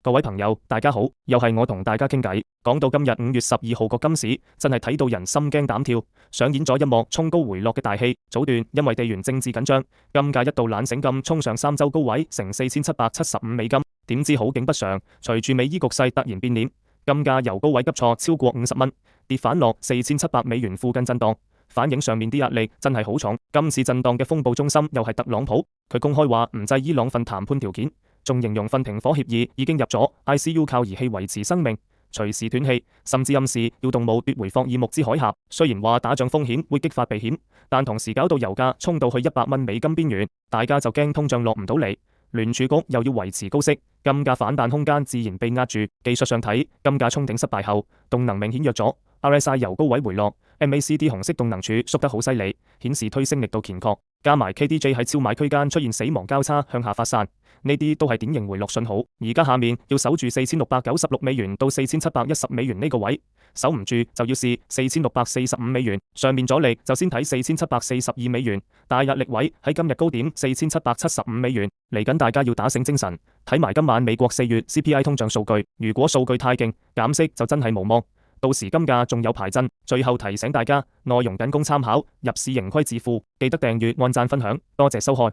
各位朋友，大家好，又係我同大家傾偈。講到今日5月12號個金市，真係睇到人心驚膽跳，上演咗一幕衝高回落嘅大戲。早段因為地緣政治緊張，金價一度懶醒咁衝上3周高位，成4775美金。點知好景不常，隨住美伊局勢突然變臉，金價由高位急挫超過50蚊，跌返落4700美元附近震盪。反映上面啲壓力真係好重。今次震盪嘅風暴中心又係特朗普，佢公開話唔制伊朗份談判條件，仲形容份停火協議已經入咗 ICU， 靠儀器維持生命，隨時斷氣，甚至暗示要動武奪回霍爾木茲海峽。雖然話打仗風險會激發避險，但同時搞到油價衝到去100蚊美金邊緣，大家就驚通脹落唔到嚟，聯儲局又要維持高息，金價反彈空間自然被壓住。技術上睇，金價衝頂失敗後，動能明顯弱咗。RSI 由高位回落，MACD 紅色動能柱縮得好犀利，顯示推升力度乾涸。加埋 KDJ 喺超買區間出現死亡交叉向下發散，呢啲都係典型回落信號。而家下面要守住4696美元到4710美元呢個位，守唔住就要試4645美元。上面阻力就先睇4742美元，大壓力位喺今日高點4775美元。嚟緊大家要打醒精神，睇埋今晚美國4月 CPI 通脹數據，如果數據太勁，減息就真係無望。到時金價仲有排震。最後提醒大家，內容僅供參考，入市盈虧自負。記得訂閱、按讚、分享，多謝收看。